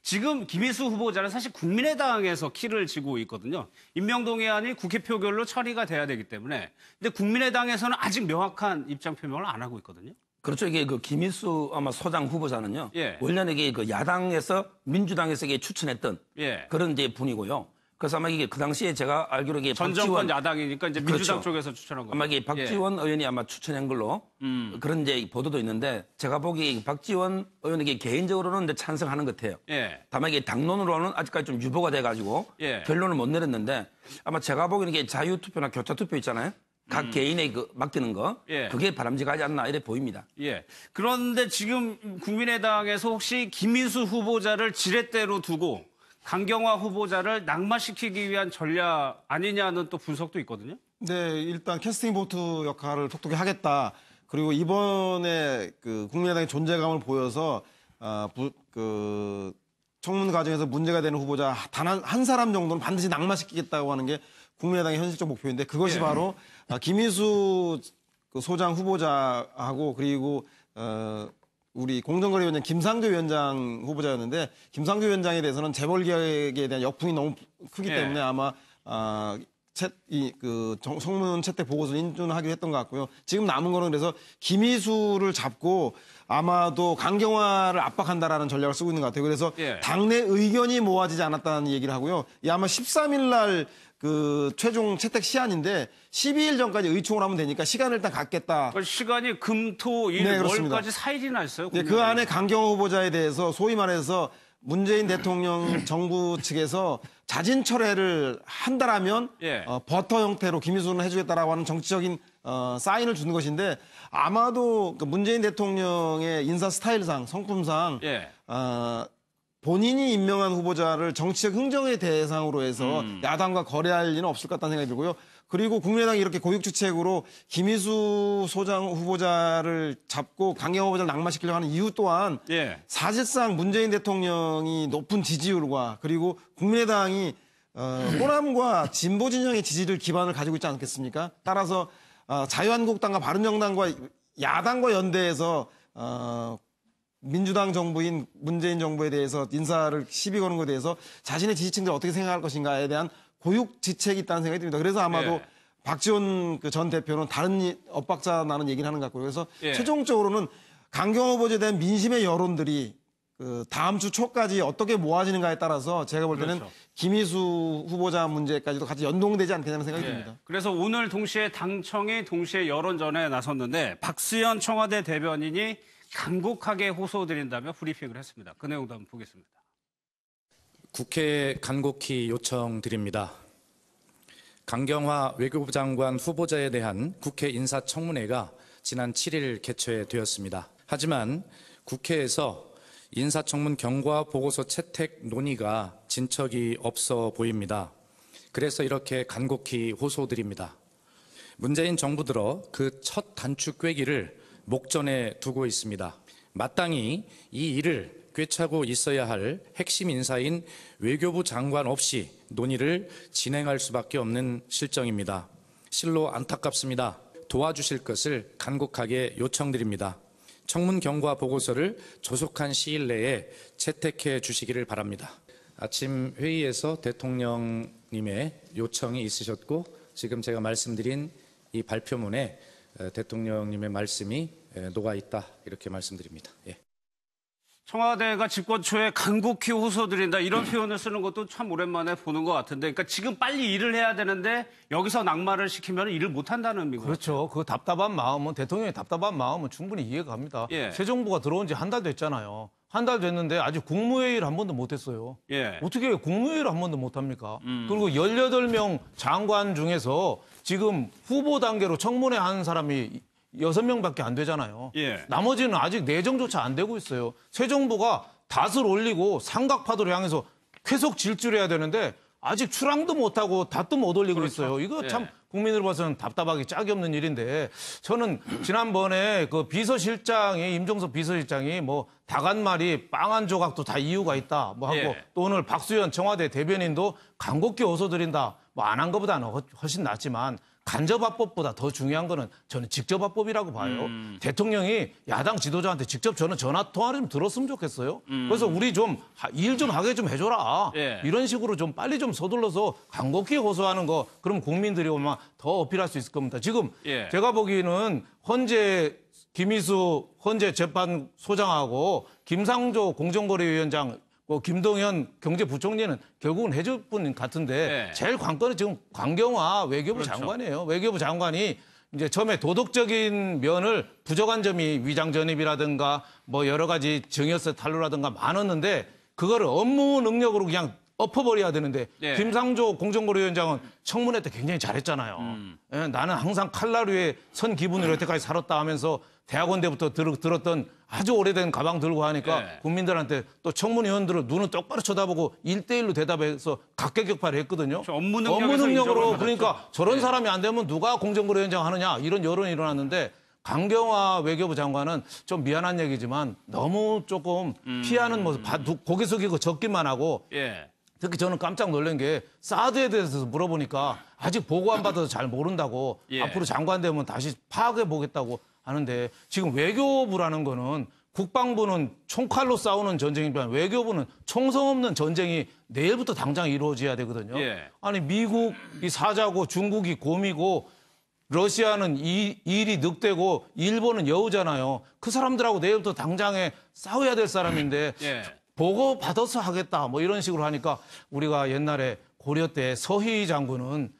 지금 김희수 후보자는 사실 국민의당에서 키를 쥐고 있거든요. 임명동 의안이 국회 표결로 처리가 돼야 되기 때문에. 근데 국민의당에서는 아직 명확한 입장 표명을 안 하고 있거든요. 그렇죠. 이게 그 김희수 아마 소장 후보자는요. 예. 원래는 이게 그 야당에서 민주당에서 이게 추천했던 예. 그런 이제 분이고요. 그래서 아마 이게 그 당시에 제가 알기로 이게 전 정권 야당이니까 이제 민주당 그렇죠. 쪽에서 추천한 거죠. 아마 이게 박지원 의원이 아마 추천한 걸로 그런 이제 보도도 있는데 제가 보기에 박지원 의원에게 개인적으로는 이제 찬성하는 것 같아요. 예. 다만 이게 당론으로는 아직까지 좀 유보가 돼가지고 예. 결론을 못 내렸는데 아마 제가 보기에는 이게 자유투표나 교차투표 있잖아요. 각 개인의 그 맡기는 거 예. 그게 바람직하지 않나 이래 보입니다. 예. 그런데 지금 국민의당에서 혹시 김민수 후보자를 지렛대로 두고 강경화 후보자를 낙마시키기 위한 전략 아니냐는 또 분석도 있거든요. 네, 일단 캐스팅 보트 역할을 톡톡히 하겠다. 그리고 이번에 그 국민의당의 존재감을 보여서 그 청문 과정에서 문제가 되는 후보자 단 한 사람 정도는 반드시 낙마시키겠다고 하는 게 국민의당의 현실적 목표인데 그것이 바로 김희수 그 소장 후보자하고 그리고 우리 공정거래위원장 김상조 위원장 후보자였는데 김상조 위원장에 대해서는 재벌 개혁에 대한 역풍이 너무 크기 때문에 아마 성문 채택 보고서를 인준하기로 했던 것 같고요. 지금 남은 거는 그래서 김희수를 잡고 아마도 강경화를 압박한다라는 전략을 쓰고 있는 것 같아요. 그래서 당내 의견이 모아지지 않았다는 얘기를 하고요. 아마 13일 날 그 최종 채택 시한인데 12일 전까지 의총을 하면 되니까 시간을 일단 갖겠다. 시간이 금, 토, 일, 네, 월까지 4일이나 있어요. 네, 그 안에 강경화 후보자에 대해서 소위 말해서 문재인 대통령 정부 측에서 자진 철회를 한다라면 버터 형태로 김희수는 해주겠다라고 하는 정치적인 사인을 주는 것인데 아마도 그 문재인 대통령의 인사 스타일상, 성품상 본인이 임명한 후보자를 정치적 흥정의 대상으로 해서 야당과 거래할 리는 없을 것 같다는 생각이 들고요. 그리고 국민의당이 이렇게 고육지책으로 김희수 소장 후보자를 잡고 강경화 후보자를 낙마시키려고 하는 이유 또한 사실상 문재인 대통령이 높은 지지율과 그리고 국민의당이 호남과 진보 진영의 지지를 기반을 가지고 있지 않겠습니까? 따라서 자유한국당과 바른정당과 야당과 연대해서 민주당 정부인 문재인 정부에 대해서 인사를 시비 거는 것에 대해서 자신의 지지층들 어떻게 생각할 것인가에 대한 고육지책이 있다는 생각이 듭니다. 그래서 아마도 박지원 그 전 대표는 다른 엇박자 나는 얘기를 하는 것 같고요. 그래서 최종적으로는 강경화 후보자에 대한 민심의 여론들이 그 다음 주 초까지 어떻게 모아지는가에 따라서 제가 볼 때는 김희수 후보자 문제까지도 같이 연동되지 않겠냐는 생각이 듭니다. 그래서 오늘 동시에 당청이 동시에 여론전에 나섰는데 박수현 청와대 대변인이 간곡하게 호소드린다며 브리핑을 했습니다. 그 내용도 한번 보겠습니다. 국회에 간곡히 요청드립니다. 강경화 외교부 장관 후보자에 대한 국회 인사청문회가 지난 7일 개최되었습니다. 하지만 국회에서 인사청문 경과 보고서 채택 논의가 진척이 없어 보입니다. 그래서 이렇게 간곡히 호소드립니다. 문재인 정부 들어 그 첫 단축 꿰기를 목전에 두고 있습니다. 마땅히 이 일을 꿰차고 있어야 할 핵심 인사인 외교부 장관 없이 논의를 진행할 수밖에 없는 실정입니다. 실로 안타깝습니다. 도와주실 것을 간곡하게 요청드립니다. 청문 경과 보고서를 조속한 시일 내에 채택해 주시기를 바랍니다. 아침 회의에서 대통령님의 요청이 있으셨고 지금 제가 말씀드린 이 발표문에 대통령님의 말씀이 녹아있다 이렇게 말씀드립니다. 청와대가 집권 초에 간곡히 호소드린다 이런 표현을 쓰는 것도 참 오랜만에 보는 것 같은데 그러니까 지금 빨리 일을 해야 되는데 여기서 낙마를 시키면 일을 못한다는 의미고 그렇죠. 그 답답한 마음은 대통령의 답답한 마음은 충분히 이해가 갑니다. 새 정부가 들어온 지 한 달 됐잖아요. 한 달 됐는데 아직 국무회의를 한 번도 못했어요. 어떻게 국무회의를 한 번도 못합니까? 그리고 18명 장관 중에서 지금 후보 단계로 청문회 한 사람이 6명밖에 안 되잖아요. 나머지는 아직 내정조차 안 되고 있어요. 새 정부가 닷을 올리고 삼각파도를 향해서 계속 질주해야 되는데 아직 출항도 못하고 닷도 못 올리고 있어요. 이거 참 국민들 봐서는 답답하기 짝이 없는 일인데 저는 지난번에 그 비서실장이 임종석 비서실장이 뭐 닭 한 마리 빵 한 조각도 다 이유가 있다 뭐 하고 또 오늘 박수현 청와대 대변인도 간곡히 호소드린다 뭐 안 한 것보다는 훨씬 낫지만 간접화법보다 더 중요한 거는 저는 직접화법이라고 봐요. 대통령이 야당 지도자한테 직접 저는 전화 통화를 좀 들었으면 좋겠어요. 그래서 우리 좀 일 좀 하게 좀 해줘라. 예. 이런 식으로 좀 빨리 좀 서둘러서 간곡히 호소하는 거 그럼 국민들이 아마 더 어필할 수 있을 겁니다. 지금 예. 제가 보기에는 헌재 김희수 헌재 재판소장하고 김상조 공정거래위원장 김동연 경제부총리는 결국은 해줄 분 같은데 네. 제일 관건은 지금 강경화 외교부 그렇죠. 장관이에요. 외교부 장관이 이제 처음에 도덕적인 면을 부족한 점이 위장전입이라든가 뭐 여러 가지 증여세 탄로라든가 많았는데 그거를 업무 능력으로 그냥 엎어버려야 되는데 네. 김상조 공정거래위원장은 청문회 때 굉장히 잘했잖아요. 예, 나는 항상 칼날 위에 선 기분으로 여태까지 살았다 하면서 대학원 때부터 들었던 아주 오래된 가방 들고 하니까 네. 국민들한테 또 청문위원들은 눈을 똑바로 쳐다보고 1대1로 대답해서 각계격파를 했거든요. 업무 능력에서 업무 능력으로 인정을 그러니까 받았죠. 저런 네. 사람이 안 되면 누가 공정거래위원장 하느냐 이런 여론이 일어났는데 강경화 외교부 장관은 좀 미안한 얘기지만 너무 조금 피하는 모습, 고개 숙이고 적기만 하고 예. 특히 저는 깜짝 놀란 게 사드에 대해서 물어보니까 아직 보고 안 받아서 잘 모른다고 예. 앞으로 장관 되면 다시 파악해 보겠다고 하는데 지금 외교부라는 거는 국방부는 총칼로 싸우는 전쟁이지만 외교부는 총성 없는 전쟁이 내일부터 당장 이루어져야 되거든요. 예. 아니 미국이 사자고 중국이 곰이고 러시아는 일이 늑대고 일본은 여우잖아요. 그 사람들하고 내일부터 당장에 싸워야 될 사람인데 예. 보고 받아서 하겠다 뭐 이런 식으로 하니까 우리가 옛날에 고려 때 서희 장군은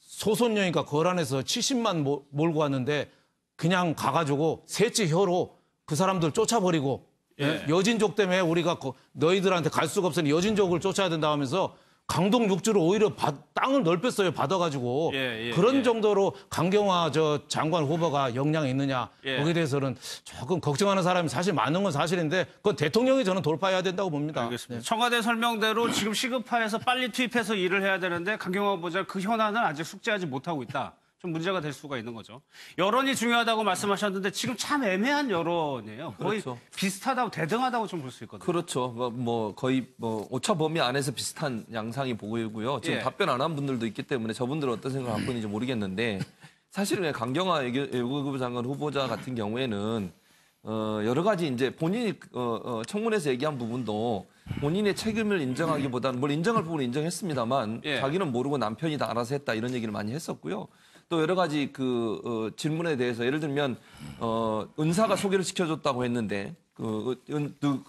소손녀니까 거란에서 70만 몰고 왔는데 그냥 가가지고 셋째 혀로 그 사람들 쫓아버리고 예. 여진족 때문에 우리가 너희들한테 갈 수가 없으니 여진족을 쫓아야 된다 하면서 강동 육지로 오히려 땅을 넓혔어요. 받아가지고 예, 그런 예. 정도로 강경화 장관 후보가 역량이 있느냐 예. 거기에 대해서는 조금 걱정하는 사람이 사실 많은 건 사실인데 그건 대통령이 저는 돌파해야 된다고 봅니다. 알겠습니다. 청와대 설명대로 지금 시급화해서 빨리 투입해서 일을 해야 되는데 강경화 후보자 그 현안은 아직 숙지하지 못하고 있다. 좀 문제가 될 수가 있는 거죠. 여론이 중요하다고 말씀하셨는데 지금 참 애매한 여론이에요. 거의 그렇죠. 비슷하다고 대등하다고 좀 볼 수 있거든요. 그렇죠. 뭐 거의 뭐 오차 범위 안에서 비슷한 양상이 보이고요. 지금 예. 답변 안 한 분들도 있기 때문에 저분들은 어떤 생각을 갖고 있는지 모르겠는데 사실은 강경화 외교부 장관 후보자 같은 경우에는 여러 가지 이제 본인이 청문회에서 얘기한 부분도 본인의 책임을 인정하기보다는 뭘 인정할 부분은 인정했습니다만 예. 자기는 모르고 남편이 다 알아서 했다 이런 얘기를 많이 했었고요. 또 여러 가지 질문에 대해서 예를 들면 은사가 소개를 시켜줬다고 했는데 그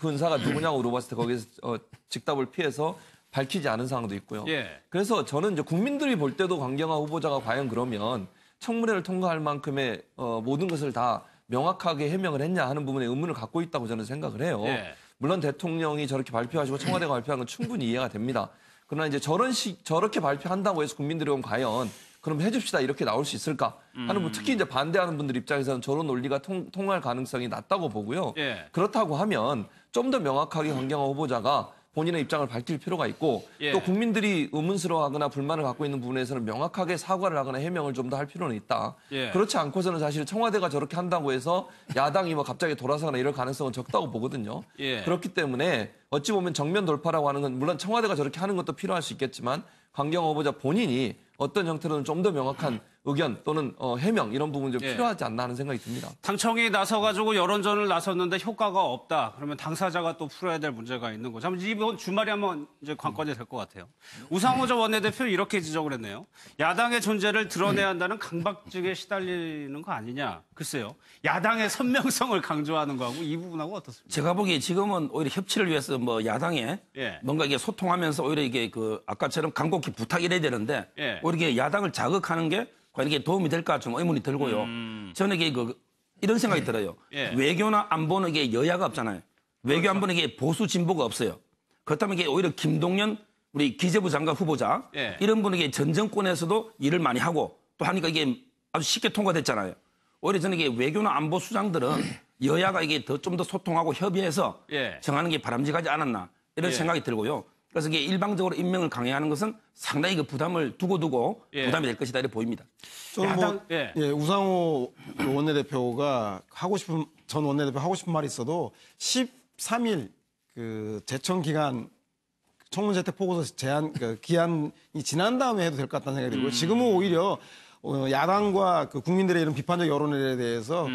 은사가 누구냐고 물어봤을 때 거기서 직답을 피해서 밝히지 않은 상황도 있고요. 예. 그래서 저는 이제 국민들이 볼 때도 강경화 후보자가 과연 그러면 청문회를 통과할 만큼의 모든 것을 다 명확하게 해명을 했냐 하는 부분에 의문을 갖고 있다고 저는 생각을 해요. 예. 물론 대통령이 저렇게 발표하시고 청와대가 발표한 건 충분히 이해가 됩니다. 그러나 이제 저렇게 발표한다고 해서 국민들이 오면 과연 그럼 해줍시다 이렇게 나올 수 있을까 하는 분, 특히 이제 반대하는 분들 입장에서는 저런 논리가 통할 가능성이 낮다고 보고요. 예. 그렇다고 하면 좀 더 명확하게 강경화 후보자가 본인의 입장을 밝힐 필요가 있고 예. 또 국민들이 의문스러워하거나 불만을 갖고 있는 부분에서는 명확하게 사과를 하거나 해명을 좀 더 할 필요는 있다. 예. 그렇지 않고서는 사실 청와대가 저렇게 한다고 해서 야당이 뭐 갑자기 돌아서거나 이럴 가능성은 적다고 보거든요. 예. 그렇기 때문에 어찌 보면 정면 돌파라고 하는 건 물론 청와대가 저렇게 하는 것도 필요할 수 있겠지만 강경화 후보자 본인이 어떤 형태로는 좀 더 명확한 의견 또는 해명 이런 부분이 좀 예. 필요하지 않나 하는 생각이 듭니다. 당청이 나서가지고 여론전을 나섰는데 효과가 없다. 그러면 당사자가 또 풀어야 될 문제가 있는 거죠. 이번 주말에 한번 이제 관건이 될 것 같아요. 우상호 전 원내대표 이렇게 지적을 했네요. 야당의 존재를 드러내야 한다는 강박증에 시달리는 거 아니냐. 글쎄요. 야당의 선명성을 강조하는 거하고 이 부분하고 어떻습니까? 제가 보기에 지금은 오히려 협치를 위해서 뭐 야당에 예. 뭔가 이게 소통하면서 오히려 이게 아까처럼 간곡히 부탁 이래야 되는데 예. 오히려 이게 야당을 자극하는 게 과연 이게 도움이 될까 좀 의문이 들고요. 저는 이게 이런 생각이 들어요. 예. 외교나 안보는 이게 여야가 없잖아요. 외교 안보는 이게 보수 진보가 없어요. 그렇다면 이게 오히려 김동연 우리 기재부 장관 후보자 예. 이런 분은 이게 전 정권에서도 일을 많이 하고 또 하니까 이게 아주 쉽게 통과됐잖아요. 오히려 저는 이게 외교나 안보 수장들은 여야가 이게 좀 더 소통하고 협의해서 예. 정하는 게 바람직하지 않았나 이런 예. 생각이 들고요. 그래서 이게 일방적으로 임명을 강행하는 것은 상당히 그 부담을 두고두고 예. 부담이 될 것이다 이렇게 보입니다. 저는 뭐 예. 우상호 원내대표가 전 원내대표 하고 싶은 말이 있어도 13일 그 제청 기간 청문 재택 보고서 기한이 지난 다음에 해도 될 것 같다는 생각이 들고요. 지금은 오히려 야당과 그 국민들의 이런 비판적 여론에 대해서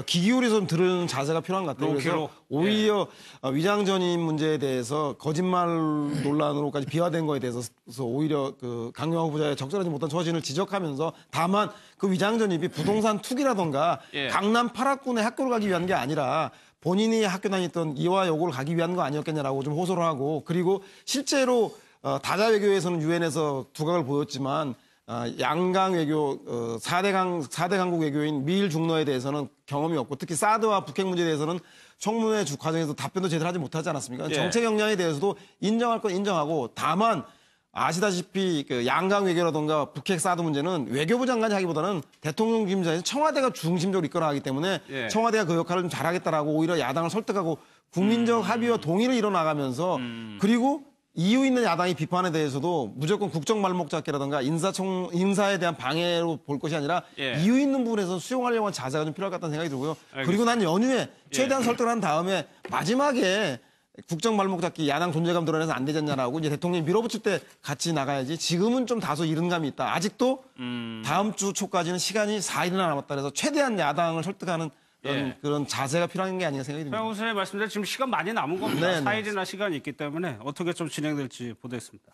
귀 기울여서 좀 들은 자세가 필요한 것 같아요. 그래서 오히려 위장 전입 문제에 대해서 거짓말 논란으로까지 비화된 거에 대해서 오히려 그 강경화 후보자의 적절하지 못한 처신을 지적하면서 다만 그 위장 전입이 부동산 투기라던가 강남 8학군에 학교를 가기 위한 게 아니라 본인이 학교 다녔던 이화 여고를 가기 위한 거 아니었겠냐라고 좀 호소를 하고 그리고 실제로 다자 외교에서는 유엔에서 두각을 보였지만 양강 외교 4대 강국 외교인 미일 중러에 대해서는 경험이 없고 특히 사드와 북핵 문제에 대해서는 청문회 과정에서 답변도 제대로 하지 못하지 않았습니까? 정책 역량에 대해서도 인정할 건 인정하고 다만 아시다시피 그 양강 외교라든가 북핵 사드 문제는 외교부 장관이 하기보다는 대통령 임자에서 청와대가 중심적으로 이끌어가기 때문에 청와대가 그 역할을 좀 잘하겠다라고 오히려 야당을 설득하고 국민적 합의와 동의를 이뤄나가면서 그리고 이유 있는 야당의 비판에 대해서도 무조건 국정 말목 잡기라든가 인사에 대한 방해로 볼 것이 아니라 이유 있는 부분에서 수용하려고 하는 자세가 좀 필요할 것 같다는 생각이 들고요. 그리고 난 연휴에 최대한 설득을 한 다음에 마지막에 국정 발목 잡기 야당 존재감 드러내서 안 되잖냐라고 이제 대통령이 밀어붙일 때 같이 나가야지 지금은 좀 다소 이른 감이 있다. 아직도 다음 주 초까지는 시간이 4일이나 남았다 그래서 최대한 야당을 설득하는 그런 자세가 필요한 게 아닌가 생각이 듭니다. 최영우 선생님 말씀대로 지금 시간 많이 남은 겁니다. 4일이나 시간이 있기 때문에 어떻게 좀 진행될지 보도했습니다.